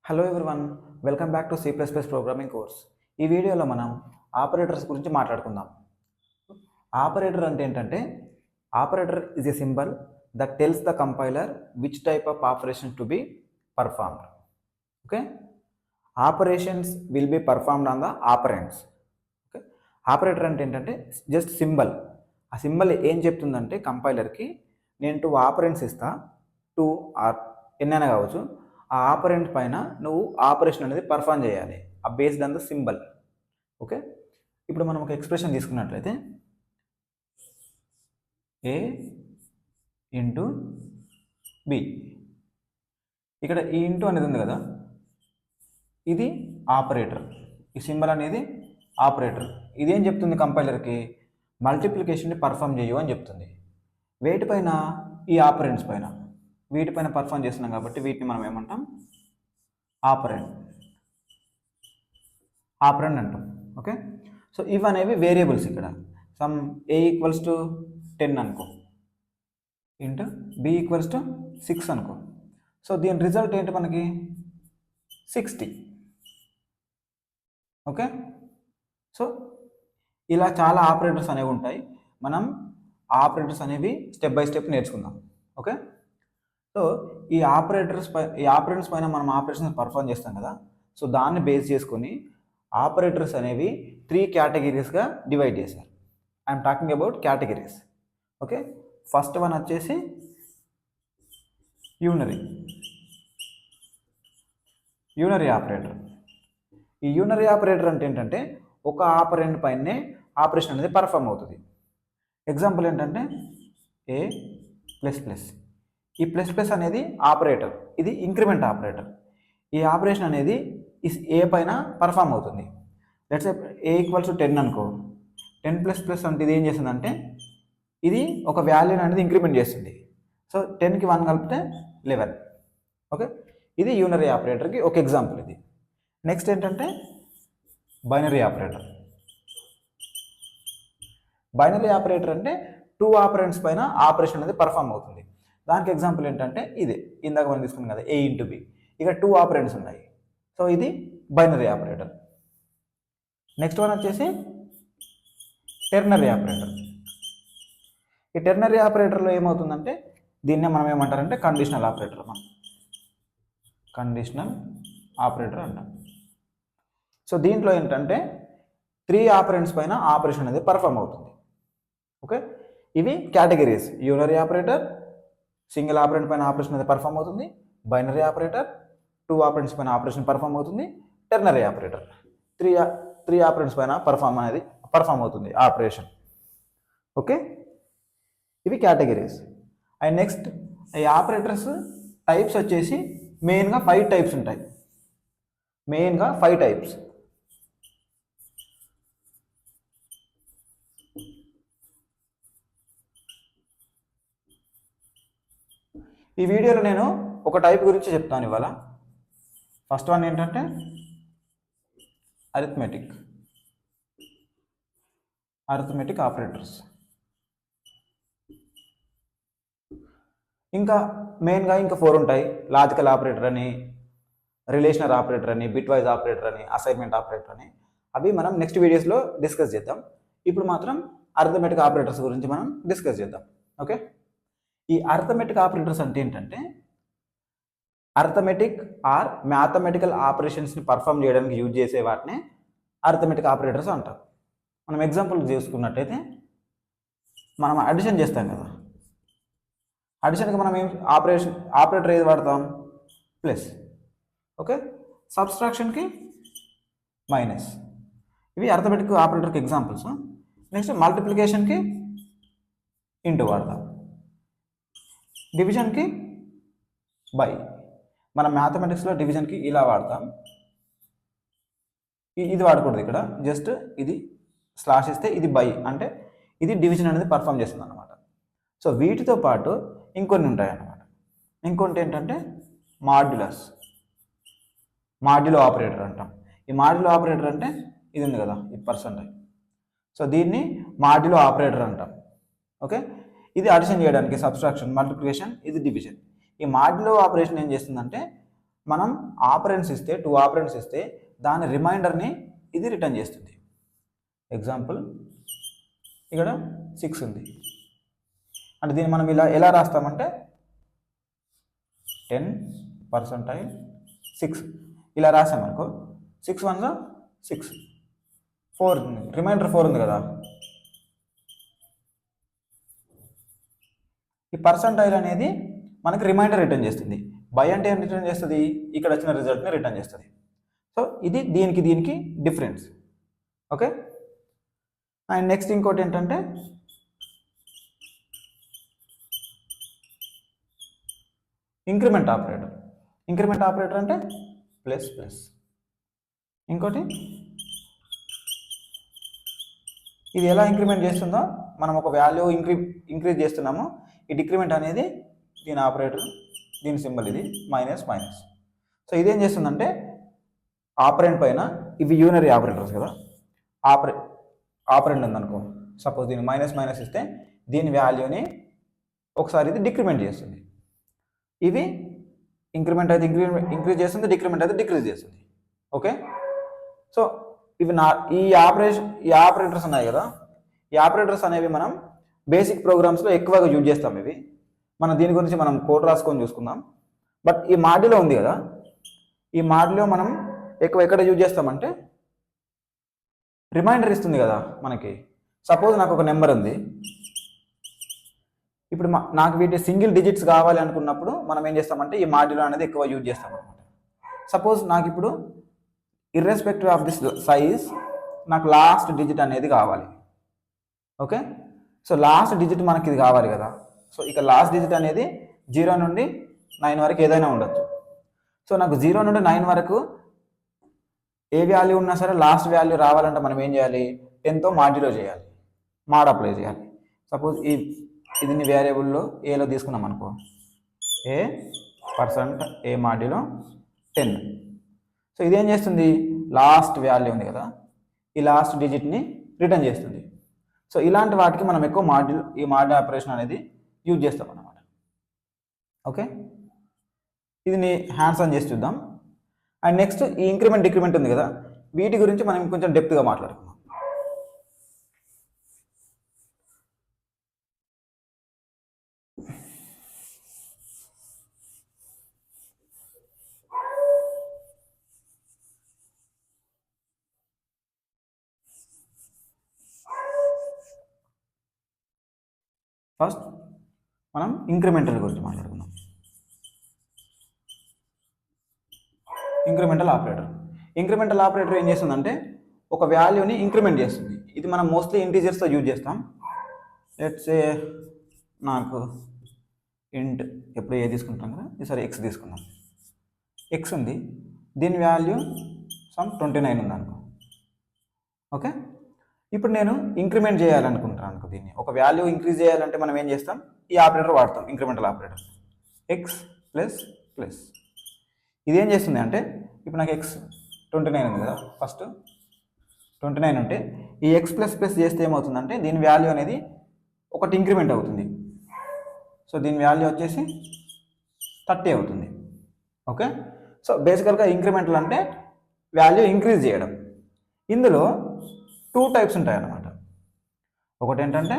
Hello everyone, welcome back to C plus plus programming course. ఈ వీడియోలో మనం operators గురించి మాట్లాడుకుందాం. ఆపరేటర్ అంటే ఏంటంటే, operator is a symbol that tells the compiler which type of operation to be performed. Okay, operations will be performed on the operands. Okay, operator అంటే ఏంటంటే just symbol. ఆ సింబల్ ఏం చెప్తుందంటే కంపైలర్కి, నేను 2 ఆపరెంట్స్ ఇస్తా, 2 ఆర్ ఎన్నైనా కావచ్చు, ఆ ఆపరెంట్ పైన నువ్వు ఆపరేషన్ అనేది పర్ఫామ్ చేయాలి, ఆ based on the symbol. Okay, ఇప్పుడు మనం ఒక ఎక్స్ప్రెషన్ తీసుకున్నట్లయితే ఏ ఇంటూ బి, ఇక్కడ ఈ ఇంటూ అనేది ఉంది కదా, ఇది ఆపరేటర్. ఈ సింబల్ అనేది ఆపరేటర్. ఇదేం చెప్తుంది కంపైలర్కి? మల్టిప్లికేషన్ని పర్ఫామ్ చేయు అని చెప్తుంది. వేటిపైన? ఈ ఆపరెంట్స్ పైన. వీటిపైన పర్ఫామ్ చేస్తున్నాం కాబట్టి వీటిని మనం ఏమంటాం? ఆపరెంట్ అంటాం. ఓకే, సో ఇవనేవి వేరియబుల్స్. ఇక్కడ సమ్ ఏ ఈక్వల్స్ టు 10 అనుకో, ఇంటూ బి ఈక్వల్స్ టు 6 అనుకో. సో దీని రిజల్ట్ ఏంటి మనకి? 60. ఓకే, సో ఇలా చాలా ఆపరేటర్స్ అనేవి ఉంటాయి. మనం ఆపరేటర్స్ అనేవి స్టెప్ బై స్టెప్ నేర్చుకుందాం. ఓకే, సో ఈ ఆపరెంట్స్ పైన మనం ఆపరేషన్స్ పర్ఫామ్ చేస్తాం కదా, సో దాన్ని బేస్ చేసుకొని ఆపరేటర్స్ అనేవి 3 కేటగిరీస్గా డివైడ్ చేశారు. I'm talking about categories. Okay, first one వచ్చేసి యూనరీ ఆపరేటర్. ఈ యూనరీ ఆపరేటర్ అంటే ఏంటంటే, ఒక ఆపరెంట్ పైనే ఆపరేషన్ అనేది పర్ఫామ్ అవుతుంది. ఎగ్జాంపుల్ ఏంటంటే ఏ ప్లస్ ప్లస్. ఈ ప్లస్ ప్లస్ అనేది ఆపరేటర్, ఇది ఇంక్రిమెంట్ ఆపరేటర్. ఈ ఆపరేషన్ అనేది ఏ పైన పర్ఫామ్ అవుతుంది. లెట్స్ ఏ ఈక్వల్స్ టు 10 అనుకో. 10 ప్లస్ ప్లస్ అంటే ఇది ఏం చేస్తుందంటే, ఇది ఒక వాల్యూని అనేది ఇంక్రిమెంట్ చేస్తుంది. సో 10కి 1 కలిపితే 11. ఓకే, ఇది యూనరీ ఆపరేటర్కి ఒక ఎగ్జాంపుల్ ఇది. నెక్స్ట్ ఏంటంటే బైనరీ ఆపరేటర్. బైనరీ ఆపరేటర్ అంటే 2 ఆపరెంట్స్ పైన ఆపరేషన్ అనేది పర్ఫామ్ అవుతుంది. దానికి ఎగ్జాంపుల్ ఏంటంటే ఇదే ఇందాక మనం తీసుకున్నాం కదా, ఏ ఇంటూ బి. ఇక 2 ఆపరెంట్స్ ఉన్నాయి, సో ఇది బైనరీ ఆపరేటర్. నెక్స్ట్ వన్ వచ్చేసి టెర్నరీ ఆపరేటర్. ఈ టెర్నరీ ఆపరేటర్లో ఏమవుతుందంటే, దీన్నే మనం ఏమంటారంటే కండిషనల్ ఆపరేటర్. మనం కండిషనల్ ఆపరేటర్ అంటాం. సో దీంట్లో ఏంటంటే 3 ఆపరెంట్స్ పైన ఆపరేషన్ అనేది పర్ఫామ్ అవుతుంది. ఓకే, ఇవి categories. Unary operator, single operand పైన ఆపరేషన్ అనేది పర్ఫామ్ అవుతుంది. బైనరీ ఆపరేటర్, 2 ఆపరెంట్స్ పైన ఆపరేషన్ పర్ఫామ్ అవుతుంది. టెర్నరీ ఆపరేటర్, 3 ఆపరెంట్స్ పైన పర్ఫామ్ అవుతుంది ఆపరేషన్. ఓకే, ఇవి కేటగిరీస్. అండ్ నెక్స్ట్ ఈ ఆపరేటర్స్ టైప్స్ వచ్చేసి మెయిన్గా 5 టైప్స్ ఉంటాయి. మెయిన్గా 5 టైప్స్. ఈ వీడియోలో నేను ఒక టైప్ గురించి చెప్తాను ఇవాళ. ఫస్ట్ వన్ ఏంటంటే అరిథమెటిక్ ఆపరేటర్స్. ఇంకా మెయిన్గా ఇంకా 4 ఉంటాయి. లాజికల్ ఆపరేటర్ అని, రిలేషనల్ ఆపరేటర్ అని, బిట్ వైజ్ ఆపరేటర్ అని, అసైన్మెంట్ ఆపరేటర్ అని. అవి మనం నెక్స్ట్ వీడియోస్లో డిస్కస్ చేద్దాం. ఇప్పుడు మాత్రం అరిథమెటిక్ ఆపరేటర్స్ గురించి మనం డిస్కస్ చేద్దాం. ఓకే, ఈ అరిథమెటిక్ ఆపరేటర్స్ అంటే ఏంటంటే, అరిథమెటిక్ ఆర్ మ్యాథమెటికల్ ఆపరేషన్స్ని పర్ఫామ్ చేయడానికి యూజ్ చేసే వాటిని అరిథమెటిక్ ఆపరేటర్స్ అంటారు. మనం ఎగ్జాంపుల్ చేసుకున్నట్టయితే, మనం అడిషన్ చేస్తాం కదా, అడిషన్కి మనం ఏం ఆపరేటర్ ఏది వాడతాం? ప్లస్. ఓకే, సబ్స్ట్రాక్షన్కి మైనస్. ఇవి అరిథమెటిక్ ఆపరేటర్కి ఎగ్జాంపుల్స్. నెక్స్ట్ మల్టిప్లికేషన్కి ఇంటూ వాడతాం. డివిజన్కి బై. మనం మ్యాథమెటిక్స్లో డివిజన్కి ఇలా వాడతాం. ఇది వాడకూడదు ఇక్కడ, జస్ట్ ఇది స్లాష్ ఇస్తే ఇది బై, అంటే ఇది డివిజన్ అనేది పర్ఫామ్ చేస్తుంది అనమాట. సో వీటితో పాటు ఇంకొన్ని ఉంటాయి అన్నమాట. ఇంకొంటి ఏంటంటే మాడ్యులో ఆపరేటర్ అంటాం. ఈ మాడ్యులో ఆపరేటర్ అంటే ఇది ఉంది కదా, ఈ పర్సెంటేజ్. సో దీన్ని మాడ్యులో ఆపరేటర్ అంటాం. ఓకే, ఇది అడిషన్ చేయడానికి సబ్స్ట్రాక్షన్, మల్టిప్లికేషన్, ఇది డివిజన్. ఈ మాడ్యులో ఆపరేషన్ ఏం చేస్తుందంటే, మనం ఆపరెంట్స్ ఇస్తే 2 ఆపరెంట్స్ ఇస్తే దాని రిమైండర్ని ఇది రిటర్న్ చేస్తుంది. ఎగ్జాంపుల్ ఇక్కడ 6 ఉంది అంటే దీన్ని మనం ఇలా ఎలా రాస్తామంటే 10% 6 ఇలా రాసామనుకో 6 1 6 4 రిమైండర్ 4 ఉంది కదా. ఈ పర్సంటైల్ అనేది మనకి రిమైండర్ రిటర్న్ చేస్తుంది. బై అంటే ఏం రిటర్న్ చేస్తుంది, ఇక్కడ వచ్చిన రిజల్ట్ని రిటర్న్ చేస్తుంది. సో ఇది దీనికి డిఫరెన్స్. ఓకే, అండ్ నెక్స్ట్ ఇంకోటి ఏంటంటే ఇంక్రిమెంట్ ఆపరేటర్. ఇంక్రిమెంట్ ఆపరేటర్ అంటే ప్లస్ ప్లస్. ఇంకోటి ఇది ఎలా ఇంక్రిమెంట్ చేస్తుందో, మనం ఒక వాల్యూ ఇంక్రీజ్ చేస్తున్నాము, ఈ డిక్రిమెంట్ అనేది దీని ఆపరేటర్, దీని సింబల్ ఇది మైనస్ మైనస్. సో ఇదేం చేస్తుందంటే ఆపరెంట్ పైన ఇవి యూనరీ ఆపరేటర్స్ కదా, ఆపరెంట్ ఉందనుకో, సపోజ్ దీన్ని మైనస్ మైనస్ ఇస్తే దీని వాల్యూని ఒకసారి ఇది డిక్రిమెంట్ చేస్తుంది. ఇవి ఇంక్రిమెంట్ అయితే ఇంక్రీజ్ చేస్తుంది, డిక్రిమెంట్ అయితే డిక్రీజ్ చేస్తుంది. ఓకే, సో ఇవి ఈ ఆపరేటర్స్ ఉన్నాయి కదా, ఈ ఆపరేటర్స్ అనేవి మనం బేసిక్ ప్రోగ్రామ్స్లో ఎక్కువగా యూజ్ చేస్తాం. ఇవి మనం దీని గురించి మనం కోడ్ రాసుకొని చూసుకుందాం. బట్ ఈ మాడ్యూల్లో ఉంది కదా, ఈ మాడ్యూల్లో మనం ఎక్కడ యూజ్ చేస్తామంటే రిమైండర్ ఇస్తుంది కదా మనకి. సపోజ్ నాకు ఒక నెంబర్ ఉంది, ఇప్పుడు నాకు వీటి సింగిల్ డిజిట్స్ కావాలి అనుకున్నప్పుడు మనం ఏం చేస్తామంటే ఈ మాడ్యూల్ అనేది ఎక్కువ యూజ్ చేస్తాం అనమాట. సపోజ్ నాకు ఇప్పుడు ఇర్రెస్పెక్టివ్ ఆఫ్ దిస్ సైజ్ నాకు లాస్ట్ డిజిట్ అనేది కావాలి. ఓకే, సో లాస్ట్ డిజిట్ మనకి ఇది కావాలి కదా. సో ఇక లాస్ట్ డిజిట్ అనేది 0 నుండి 9 వరకు ఏదైనా ఉండొచ్చు. సో నాకు 0 నుండి 9 వరకు ఏ వాల్యూ ఉన్నా సరే లాస్ట్ వాల్యూ రావాలంటే మనం ఏం చేయాలి, 10తో మాడ్యులో చేయాలి, మాడ్ అప్లై చేయాలి. సపోజ్ ఇది వేరియబుల్లో ఏలో తీసుకున్నాం అనుకో, ఏ మాడ్యులో 10. సో ఇదేం చేస్తుంది, లాస్ట్ వాల్యూ ఉంది కదా, ఈ లాస్ట్ డిజిట్ని రిటర్న్ చేస్తుంది. సో ఇలాంటి వాటికి మనం ఎక్కువ ఈ మాడ్యుల్ ఆపరేషన్ అనేది యూజ్ చేస్తాం అన్నమాట. ఓకే, ఇది హ్యాండ్స్ ఆన్ చేసి చూద్దాం. అండ్ నెక్స్ట్ ఈ ఇంక్రిమెంట్ డిక్రిమెంట్ ఉంది కదా, వీటి గురించి మనం కొంచెం డెప్త్గా మాట్లాడుకుందాం. ఫస్ట్ మనం ఇంక్రిమెంటల్ గురించి మాట్లాడుకుందాం. ఇంక్రిమెంటల్ ఆపరేటర్ ఏం చేస్తుందంటే ఒక వాల్యూని ఇంక్రిమెంట్ చేస్తుంది. ఇది మనం మోస్ట్లీ ఇంటీజర్స్తో యూజ్ చేస్తాం. లెట్స్ ఏ నాకు ఇంట్ ఎప్పుడు ఏ తీసుకుంటాం కదా, ఈసారి ఎక్స్ తీసుకుందాం. ఎక్స్ ఉంది, దీని వాల్యూ సమ్ 29 ఉంది అనుకో. ఓకే, ఇప్పుడు నేను ఇంక్రిమెంట్ చేయాలనుకుంటాను అనుకో, దీన్ని ఒక వాల్యూ ఇంక్రీజ్ చేయాలంటే మనం ఏం చేస్తాం, ఈ ఆపరేటర్ వాడతాం, incremental operator. X plus plus ఇదేం చేస్తుంది అంటే ఇప్పుడు నాకు ఎక్స్ 29 ఉంది కదా, ఫస్ట్ 29 ఉంటే ఈ ఎక్స్ ప్లస్ ప్లస్ చేస్తే ఏమవుతుందంటే దీని వాల్యూ అనేది ఒకటి ఇంక్రిమెంట్ అవుతుంది. సో దీని వాల్యూ వచ్చేసి 30 అవుతుంది. ఓకే, సో బేసికల్గా ఇంక్రిమెంటల్ అంటే వాల్యూ ఇంక్రీజ్ చేయడం. ఇందులో 2 టైప్స్ ఉంటాయి అన్నమాట. ఒకటి ఏంటంటే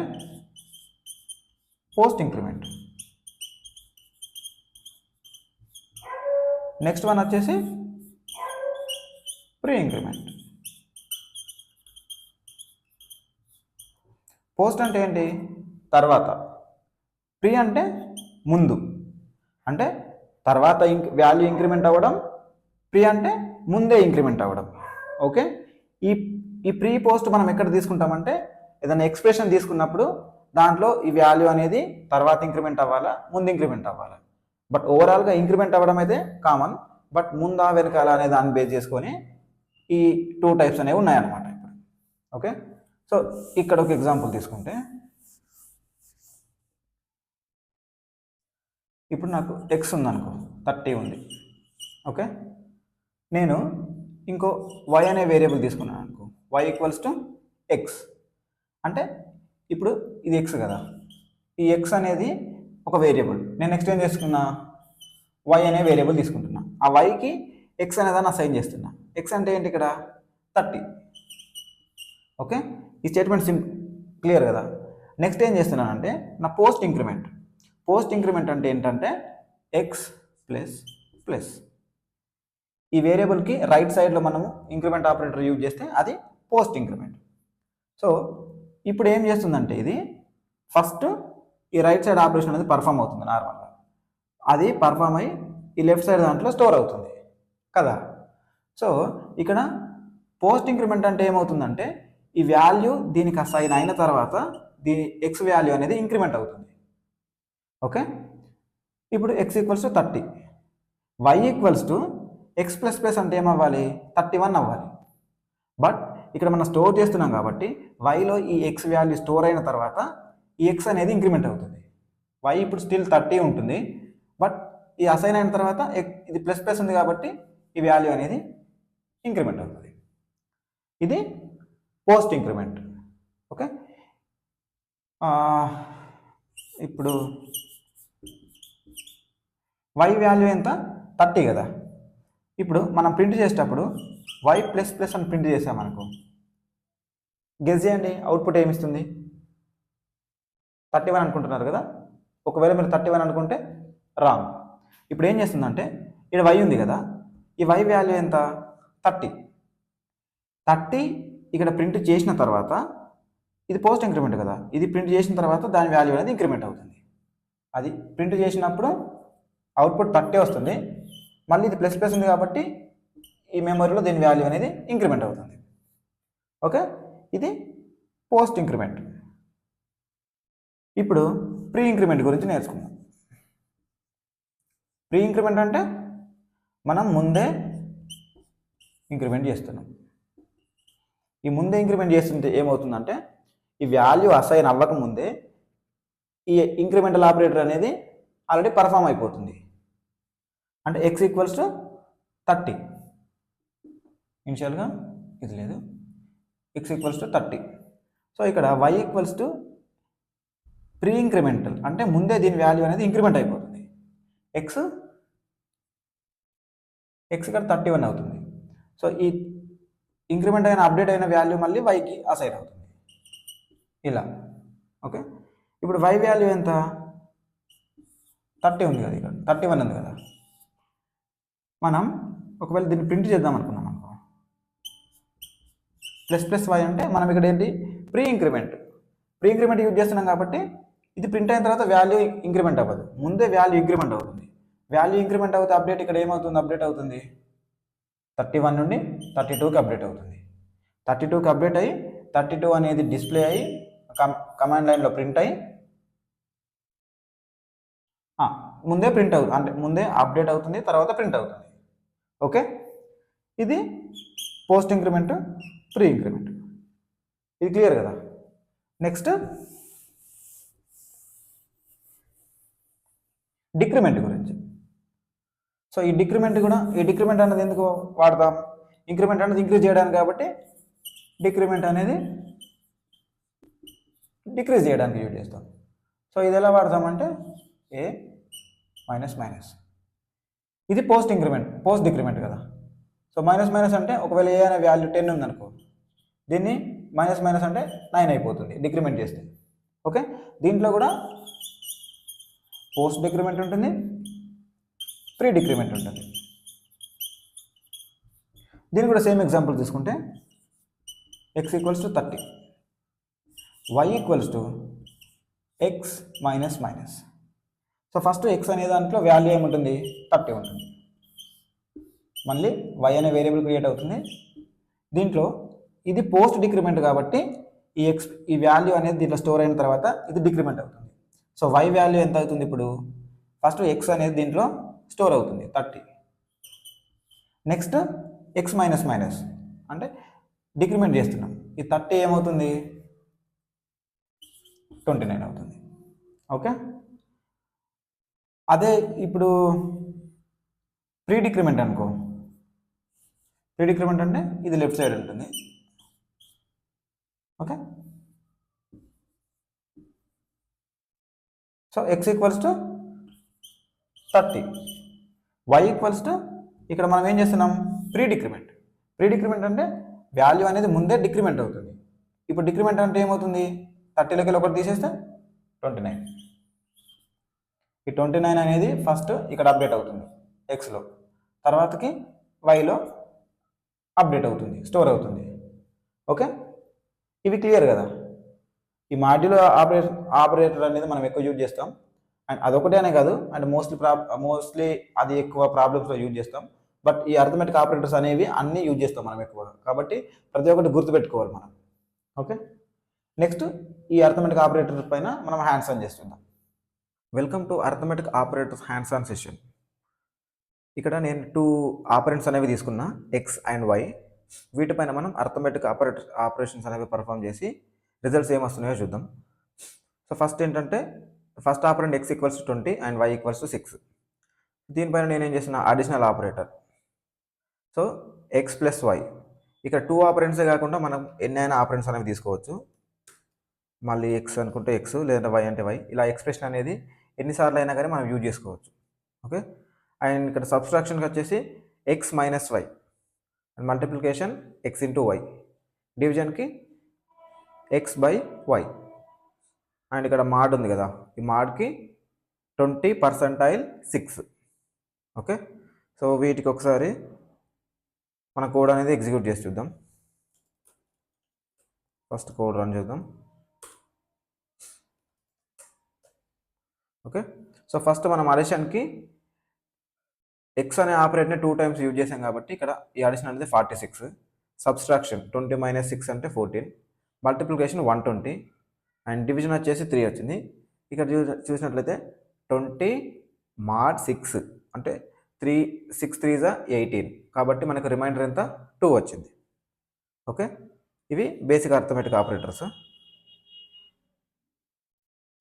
పోస్ట్ ఇంక్రిమెంట్, నెక్స్ట్ వన్ వచ్చేసి ప్రీ ఇంక్రిమెంట్. పోస్ట్ అంటే ఏంటి, తర్వాత. ప్రీ అంటే ముందు, అంటే తర్వాత వాల్యూ ఇంక్రిమెంట్ అవ్వడం. ప్రీ అంటే ముందే ఇంక్రిమెంట్ అవ్వడం. ఓకే, ఈ ప్రీ పోస్ట్ మనం ఎక్కడ తీసుకుంటామంటే ఏదైనా ఎక్స్ప్రెషన్ తీసుకున్నప్పుడు దాంట్లో ఈ వాల్యూ అనేది తర్వాత ఇంక్రిమెంట్ అవ్వాలా, ముందు ఇంక్రిమెంట్ అవ్వాలా. బట్ ఓవరాల్గా ఇంక్రిమెంట్ అవ్వడం అయితే కామన్, బట్ ముందా వెనకాల అనే దాన్ని బేస్ చేసుకొని ఈ 2 టైప్స్ అనేవి ఉన్నాయన్నమాట ఇప్పుడు. ఓకే, సో ఇక్కడ ఒక ఎగ్జాంపుల్ తీసుకుంటే ఇప్పుడు నాకు ఎక్స్ ఉందనుకో, 30 ఉంది. ఓకే, నేను ఇంకో వై అనే వేరియబుల్ తీసుకున్నాను అనుకో, y ఈక్వల్స్ టు ఎక్స్. అంటే ఇప్పుడు ఇది ఎక్స్ కదా, ఈ ఎక్స్ అనేది ఒక వేరియబుల్. నేను నెక్స్ట్ ఏం చేసుకున్నా, y అనే వేరియబుల్ తీసుకుంటున్నా. ఆ వైకి ఎక్స్ అనేదాన్ని అసైన్ చేస్తున్నా. ఎక్స్ అంటే ఏంటి ఇక్కడ 30. ఓకే, ఈ స్టేట్మెంట్ క్లియర్ కదా. నెక్స్ట్ ఏం చేస్తున్నానంటే నా పోస్ట్ ఇంక్రిమెంట్ అంటే ఏంటంటే ఎక్స్ ప్లస్ ప్లస్ ఈ వేరియబుల్కి రైట్ సైడ్లో మనము ఇంక్రిమెంట్ ఆపరేటర్ యూజ్ చేస్తే అది పోస్ట్ ఇంక్రిమెంట్. సో ఇప్పుడు ఏం చేస్తుందంటే ఇది ఫస్ట్ ఈ రైట్ సైడ్ ఆపరేషన్ అనేది పర్ఫామ్ అవుతుంది నార్మల్గా. అది పర్ఫామ్ అయ్యి ఈ లెఫ్ట్ సైడ్ దాంట్లో స్టోర్ అవుతుంది కదా. సో ఇక్కడ పోస్ట్ ఇంక్రిమెంట్ అంటే ఏమవుతుందంటే ఈ వాల్యూ దీనికి అసైన్ అయిన తర్వాత దీని ఎక్స్ వాల్యూ అనేది ఇంక్రిమెంట్ అవుతుంది. ఓకే, ఇప్పుడు X equals to 30, Y equals to X plus plus అంటే ఏమవ్వాలి 31 అవ్వాలి. బట్ ఇక్కడ మనం స్టోర్ చేస్తున్నాం కాబట్టి వైలో ఈ ఎక్స్ వాల్యూ స్టోర్ అయిన తర్వాత ఈ ఎక్స్ అనేది ఇంక్రిమెంట్ అవుతుంది. వై ఇప్పుడు స్టిల్ 30 ఉంటుంది, బట్ ఈ అసైన్ అయిన తర్వాత ఇది ప్లస్ ప్లస్ ఉంది కాబట్టి ఈ వాల్యూ అనేది ఇంక్రిమెంట్ అవుతుంది. ఇది పోస్ట్ ఇంక్రిమెంట్. ఓకే, ఇప్పుడు వై వాల్యూ ఎంత 30 కదా. ఇప్పుడు మనం ప్రింట్ చేసేటప్పుడు వై ప్లస్ ప్లస్ అని ప్రింట్ చేసామనుకో, గెస్ చేయండి అవుట్పుట్ ఏమిస్తుంది? 31 అనుకుంటున్నారు కదా. ఒకవేళ మీరు 31 అనుకుంటే రాంగ్. ఇప్పుడు ఏం చేస్తుందంటే ఇక్కడ వై ఉంది కదా, ఈ వై వాల్యూ ఎంత 30 ఇక్కడ ప్రింట్ చేసిన తర్వాత ఇది పోస్ట్ ఇంక్రిమెంట్ కదా, ఇది ప్రింట్ చేసిన తర్వాత దాని వాల్యూ అనేది ఇంక్రిమెంట్ అవుతుంది. అది ప్రింట్ చేసినప్పుడు అవుట్పుట్ 30 వస్తుంది, మళ్ళీ ఇది ప్లస్ ప్లస్ ఉంది కాబట్టి ఈ మెమరీలో దీని వాల్యూ అనేది ఇంక్రిమెంట్ అవుతుంది. ఓకే, ఇది పోస్ట్ ఇంక్రిమెంట్. ఇప్పుడు ప్రీ ఇంక్రిమెంట్ గురించి నేర్చుకుందాం. ప్రీ ఇంక్రిమెంట్ అంటే మనం ముందే ఇంక్రిమెంట్ చేస్తున్నాం. ఈ ముందే ఇంక్రిమెంట్ చేస్తుంటే ఏమవుతుందంటే ఈ వాల్యూ అసైన్ అవ్వకముందే ఈ ఇంక్రిమెంటల్ ఆపరేటర్ అనేది ఆల్రెడీ పర్ఫామ్ అయిపోతుంది. అంటే ఎక్స్ ఈక్వల్స్ టు 30 ఇనిషియల్గా ఇది లేదు, ఎక్స్ ఈక్వల్స్ టు 30. సో ఇక్కడ Y equals to pre incremental అంటే ముందే దీని వాల్యూ అనేది ఇంక్రిమెంట్ అయిపోతుంది. ఎక్స్ ఇక్కడ 31 అవుతుంది. సో ఈ ఇంక్రిమెంట్ అయిన అప్డేట్ అయిన వాల్యూ మళ్ళీ వైకి అసైన్ అవుతుంది ఇలా. ఓకే, ఇప్పుడు వై వాల్యూ ఎంత 30 ఉంది కదా, ఇక్కడ 31 ఉంది కదా. మనం ఒకవేళ దీన్ని ప్రింట్ చేద్దాం అనుకున్నాం అనుకో, ప్లస్ ప్లస్ వై అంటే మనం ఇక్కడ ఏంటి ప్రీ ఇంక్రిమెంట్ యూజ్ చేస్తున్నాం కాబట్టి ఇది ప్రింట్ అయిన తర్వాత వాల్యూ ఇంక్రిమెంట్ అవ్వదు, ముందే వాల్యూ ఇంక్రిమెంట్ అవుతుంది. వాల్యూ ఇంక్రిమెంట్ అవుతే అప్డేట్ ఇక్కడ ఏమవుతుంది, అప్డేట్ అవుతుంది 31 నుండి 32కి అప్డేట్ అవుతుంది. 32కి అప్డేట్ అయ్యి 32 అనేది డిస్ప్లే అయ్యి కమాండ్ లైన్లో ప్రింట్ అయ్యి ముందే ప్రింట్ అవుతుంది, అంటే ముందే అప్డేట్ అవుతుంది తర్వాత ప్రింట్ అవుతుంది. ఓకే, ఇది పోస్ట్ ఇంక్రిమెంట్ ప్రీ ఇంక్రిమెంట్. ఇది క్లియర్ కదా. నెక్స్ట్ డిక్రిమెంట్ గురించి. సో ఈ డిక్రిమెంట్ అనేది ఎందుకు వాడతాం? ఇంక్రిమెంట్ అనేది ఇంక్రీజ్ చేయడానికి కాబట్టి డిక్రిమెంట్ అనేది డిక్రీజ్ చేయడానికి యూజ్ చేస్తాం. సో ఇది ఎలా వాడతామంటే ఏ మైనస్ మైనస్, ఇది పోస్ట్ డిక్రిమెంట్ కదా. సో మైనస్ మైనస్ అంటే ఒకవేళ ఏ అనే వాల్యూ 10 ఉందనుకో, దీన్ని మైనస్ మైనస్ అంటే 9 అయిపోతుంది డిక్రిమెంట్ చేస్తే. ఓకే, దీంట్లో కూడా పోస్ట్ డిక్రిమెంట్ ఉంటుంది, ప్రీ డిక్రిమెంట్ ఉంటుంది. దీన్ని కూడా సేమ్ ఎగ్జాంపుల్ తీసుకుంటే X equals to 30, Y equals to X minus minus. So first X అనే దాంట్లో వాల్యూ ఏముంటుంది 30 ఉంటుంది, మళ్ళీ వై అనే వేరియబుల్ క్రియేట్ అవుతుంది. దీంట్లో ఇది పోస్ట్ డిక్రిమెంట్ కాబట్టి ఈ వాల్యూ అనేది దీంట్లో స్టోర్ అయిన తర్వాత ఇది డిక్రిమెంట్ అవుతుంది. సో వై వాల్యూ ఎంత అవుతుంది? ఇప్పుడు ఫస్ట్ ఎక్స్ అనేది దీంట్లో స్టోర్ అవుతుంది 30, నెక్స్ట్ ఎక్స్ మైనస్ మైనస్ అంటే డిక్రిమెంట్ చేస్తున్నాం, ఈ 30 ఏమవుతుంది 29 అవుతుంది. ఓకే, అదే ఇప్పుడు ప్రీ డిక్రిమెంట్ అనుకో, ప్రీ డిక్రిమెంట్ అంటే ఇది లెఫ్ట్ సైడ్ ఉంటుంది. Okay, so X equals to 30, Y equals to ఇక్కడ మనం ఏం చేస్తున్నాం, ప్రీ డిక్రిమెంట్ అంటే వాల్యూ అనేది ముందే డిక్రిమెంట్ అవుతుంది. ఇప్పుడు డిక్రిమెంట్ అంటే ఏమవుతుంది, 30లోకి ఒకటి తీసేస్తే 29. ఈ 29 అనేది ఫస్ట్ ఇక్కడ అప్డేట్ అవుతుంది ఎక్స్లో, తర్వాతకి వైలో అప్డేట్ అవుతుంది, స్టోర్ అవుతుంది. ఓకే, ఇవి క్లియర్ కదా. ఈ మాడ్యులర్ ఆపరేటర్ అనేది మనం ఎక్కువ యూజ్ చేస్తాం, అండ్ అదొకటే అనే కాదు, అండ్ మోస్ట్లీ అది ఎక్కువ ప్రాబ్లమ్స్లో యూజ్ చేస్తాం. బట్ ఈ అర్థమెటిక్ ఆపరేటర్స్ అనేవి అన్నీ యూజ్ చేస్తాం మనం ఎక్కువగా, కాబట్టి ప్రతి ఒక్కటి గుర్తుపెట్టుకోవాలి మనం. ఓకే, నెక్స్ట్ ఈ అర్థమెటిక్ ఆపరేటర్ పైన మనం హ్యాండ్స్ ఆన్ చేస్తుంటాం. Welcome to arithmetic operators hands on session. ఇక్కడ నేను 2 ఆపరెంట్స్ అనేవి తీసుకున్నా, ఎక్స్ అండ్ వై. వీటిపైన మనం అర్థమెటిక్ ఆపరేషన్స్ అనేవి పర్ఫామ్ చేసి రిజల్ట్స్ ఏమొస్తున్నాయో చూద్దాం. సో ఫస్ట్ ఏంటంటే, first operand x = 20 and y = 6. దీనిపైన నేనేం చేసిన additional operator. So x + y, ఇక్కడ 2 ఆపరెంట్సే కాకుండా మనం ఎన్నైనా ఆపరెంట్స్ అనేవి తీసుకోవచ్చు. మళ్ళీ x అనుకుంటే x, లేదంటే y అంటే y, ఇలా ఎక్స్ప్రెషన్ అనేది ఎన్నిసార్లు అయినా కానీ మనం యూజ్ చేసుకోవచ్చు. ఓకే, అండ్ ఇక్కడ సబ్స్ట్రాక్షన్కి వచ్చేసి x - y, and multiplication x × y, డివిజన్కి x/y, అండ్ ఇక్కడ మాడ్ ఉంది కదా, ఈ మాడ్కి 20% 6. ఓకే, సో వీటికి ఒకసారి మన కోడ్ అనేది ఎగ్జిక్యూట్ చేసి చూద్దాం. ఫస్ట్ కోడ్ రన్ చేద్దాం. ఓకే, సో ఫస్ట్ మనం అడిషన్కి ఎక్స్ అనే ఆపరేటర్ని 2 టైమ్స్ యూజ్ చేసాం కాబట్టి ఇక్కడ ఈ అడిషన్ అనేది 46. సబ్స్ట్రాక్షన్ 20 - 6 అంటే 14. మల్టిప్లికేషన్ 120, అండ్ డివిజన్ వచ్చేసి 3 వచ్చింది. ఇక్కడ చూసినట్లయితే 20 mod 6 అంటే 6 3s 18, కాబట్టి మనకు రిమైండర్ ఎంత 2 వచ్చింది. ఓకే, ఇవి బేసిక్ అర్థమెటిక్ ఆపరేటర్స్.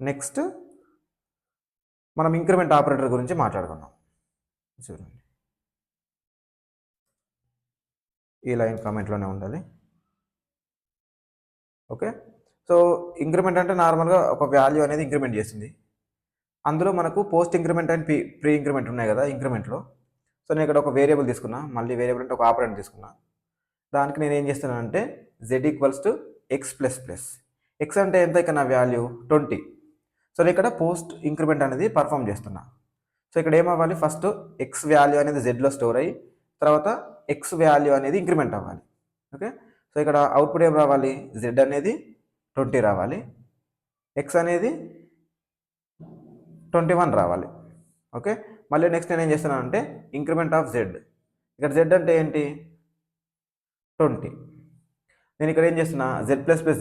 నెక్స్ట్ మనం ఇంక్రిమెంట్ ఆపరేటర్ గురించి మాట్లాడుకున్నాం. చూడండి, ఈ లైన్ కామెంట్లోనే ఉండాలి. ఓకే, సో ఇంక్రిమెంట్ అంటే నార్మల్గా ఒక వాల్యూ అనేది ఇంక్రిమెంట్ చేస్తుంది. అందులో మనకు post increment and pre increment ఉన్నాయి కదా ఇంక్రిమెంట్లో. సో నేను ఇక్కడ ఒక వేరియబుల్ తీసుకున్నా, మళ్ళీ వేరియబుల్ అంటే ఒక ఆపరెంట్ తీసుకున్నా. దానికి నేను ఏం చేస్తున్నానంటే z = x++. ఎక్స్ అంటే ఎంత ఇక్కడ నా వాల్యూ 20. సో నేను ఇక్కడ పోస్ట్ ఇంక్రిమెంట్ అనేది పర్ఫామ్ చేస్తున్నా. సో ఇక్కడ ఏమవ్వాలి, ఫస్ట్ ఎక్స్ వాల్యూ అనేది జెడ్లో స్టోర్ అయ్యి తర్వాత ఎక్స్ వాల్యూ అనేది ఇంక్రిమెంట్ అవ్వాలి. ఓకే, సో ఇక్కడ అవుట్పుట్ ఏం రావాలి, జెడ్ అనేది 20 రావాలి, ఎక్స్ అనేది 21 రావాలి. ఓకే, మళ్ళీ నెక్స్ట్ నేను ఏం చేస్తున్నానంటే ఇంక్రిమెంట్ ఆఫ్ జెడ్. ఇక్కడ జెడ్ అంటే ఏంటి 20. నేను ఇక్కడ ఏం చేస్తున్నా z++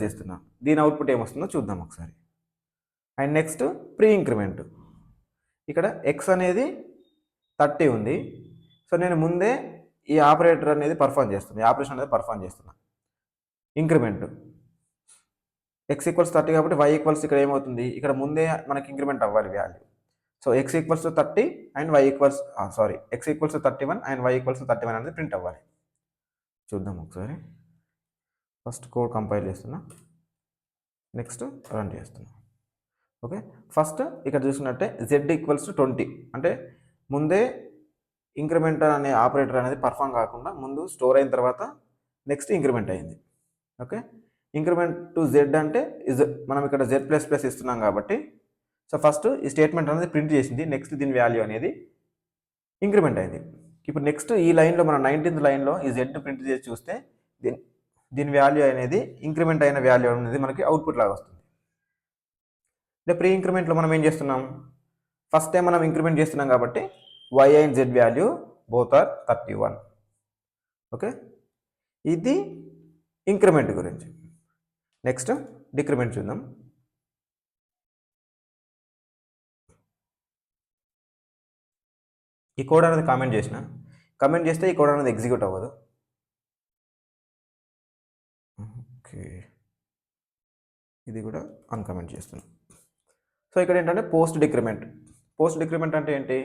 చేస్తున్నా. దీని అవుట్పుట్ ఏమొస్తుందో చూద్దాం ఒకసారి. అండ్ నెక్స్ట్ ప్రీ ఇంక్రిమెంట్, ఇక్కడ ఎక్స్ అనేది 30 ఉంది. సో నేను ముందే ఈ ఆపరేటర్ అనేది పర్ఫామ్ చేస్తున్నా, ఈ ఆపరేషన్ అనేది పర్ఫామ్ చేస్తున్నా. ఇంక్రిమెంట్ x = 30 కాబట్టి y = ఇక్కడ ఏమవుతుంది, ఇక్కడ ముందే మనకి ఇంక్రిమెంట్ అవ్వాలి value. So x = 30 and y x = 31 and y = 31 అనేది ప్రింట్ అవ్వాలి. చూద్దాం ఒకసారి. ఫస్ట్ కోడ్ కంపైల్ చేస్తున్నా, నెక్స్ట్ రన్ చేస్తున్నా. ఓకే, ఫస్ట్ ఇక్కడ చూసుకున్నట్టే z = 20 అంటే ముందే ఇంక్రిమెంట్ అనే ఆపరేటర్ అనేది పర్ఫామ్ కాకుండా ముందు స్టోర్ అయిన తర్వాత నెక్స్ట్ ఇంక్రిమెంట్ అయింది. ఓకే, ఇంక్రిమెంట్ టు z అంటే మనం ఇక్కడ z++ ఇస్తున్నాం కాబట్టి సో ఫస్ట్ ఈ స్టేట్మెంట్ అనేది ప్రింట్ చేసింది, నెక్స్ట్ దీని వాల్యూ అనేది ఇంక్రిమెంట్ అయింది. ఇప్పుడు నెక్స్ట్ ఈ లైన్లో మన 19th లైన్లో ఈ z ప్రింట్ చేసి చూస్తే దీని వాల్యూ అనేది ఇంక్రిమెంట్ అయిన వాల్యూ అనేది మనకి అవుట్పుట్ లాగా వస్తుంది. అంటే ప్రీ ఇంక్రిమెంట్లో మనం ఏం చేస్తున్నాం, ఫస్ట్ టైం మనం ఇంక్రిమెంట్ చేస్తున్నాం కాబట్టి y and z value both are 31. Okay, ఇది ఇంక్రిమెంట్ గురించి. నెక్స్ట్ డిక్రిమెంట్ చూద్దాం. ఈ కోడ్ అనేది కామెంట్ చేస్తే ఈ కోడ్ అనేది ఎగ్జిక్యూట్ అవ్వదు. ఓకే, ఇది కూడా అన్కామెంట్ చేస్తున్నాం. సో ఇక్కడ ఏంటంటే పోస్ట్ డిక్రిమెంట్ అంటే ఏంటి,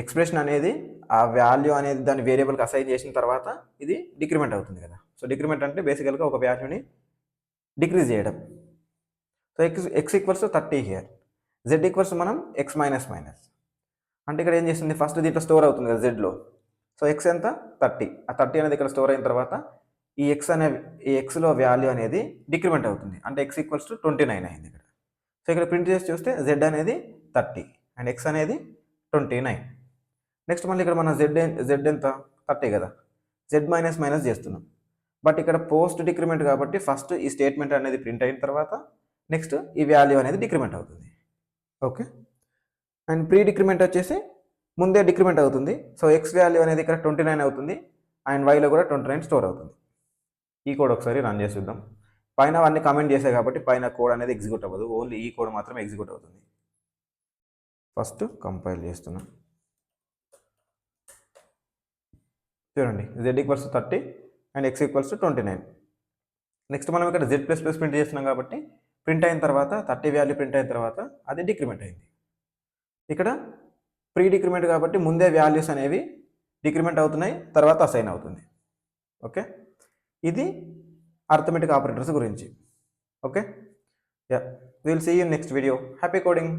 ఎక్స్ప్రెషన్ అనేది ఆ వాల్యూ అనేది దాని వేరియబుల్కి అసైన్ చేసిన తర్వాత ఇది డిక్రిమెంట్ అవుతుంది కదా. సో డిక్రిమెంట్ అంటే బేసికల్గా ఒక వాల్యూని డిక్రీజ్ చేయడం. సో x = 30 హియర్, z = మనం x - అంటే ఇక్కడ ఏం చేస్తుంది, ఫస్ట్ దీంట్లో స్టోర్ అవుతుంది కదా జెడ్లో. సో ఎక్స్ ఎంత 30. ఆ 30 అనేది ఇక్కడ స్టోర్ అయిన తర్వాత ఈ ఎక్స్లో వాల్యూ అనేది డిక్రిమెంట్ అవుతుంది. అంటే ఎక్స్ ఈక్వల్స్ టు 29 అయింది ఇక్కడ. సో ఇక్కడ ప్రింట్ చేసి చూస్తే జెడ్ అనేది 30 అండ్ ఎక్స్ అనేది 29. నెక్స్ట్ మళ్ళీ ఇక్కడ మన జెడ్ ఎంత 30 కదా, జెడ్ మైనస్ చేస్తున్నాం. బట్ ఇక్కడ పోస్ట్ డిక్రిమెంట్ కాబట్టి ఫస్ట్ ఈ స్టేట్మెంట్ అనేది ప్రింట్ అయిన తర్వాత నెక్స్ట్ ఈ వాల్యూ అనేది డిక్రిమెంట్ అవుతుంది. ఓకే, అండ్ ప్రీ డిక్రిమెంట్ వచ్చేసి ముందే డిక్రిమెంట్ అవుతుంది. సో ఎక్స్ వాల్యూ అనేది ఇక్కడ 29 అవుతుంది అండ్ వైలో కూడా 29 స్టోర్ అవుతుంది. ఈ కోడ్ ఒకసారి రన్ చేసి చూద్దాం. పైన అవన్నీ కామెంట్ చేసాయి కాబట్టి పైన కోడ్ అనేది ఎగ్జిక్యూట్ అవ్వదు, ఓన్లీ ఈ కోడ్ మాత్రమే ఎగ్జిక్యూట్ అవుతుంది. ఫస్ట్ కంపైల్ చేస్తున్నాం. చూడండి Z equals 30 and X equals 29. Next మనం ఇక్కడ జెడ్ ప్లస్ ప్రింట్ చేస్తున్నాం కాబట్టి ప్రింట్ అయిన తర్వాత 30 వాల్యూ ప్రింట్ అయిన తర్వాత అది డిక్రిమెంట్ అయింది. ఇక్కడ ప్రీ డిక్రిమెంట్ కాబట్టి ముందే వాల్యూస్ అనేవి డిక్రిమెంట్ అవుతున్నాయి, తర్వాత అసైన్ అవుతుంది. ఓకే, ఇది అర్థమెటిక్ ఆపరేటర్స్ గురించి. Okay, yeah, will see you next video. Happy coding.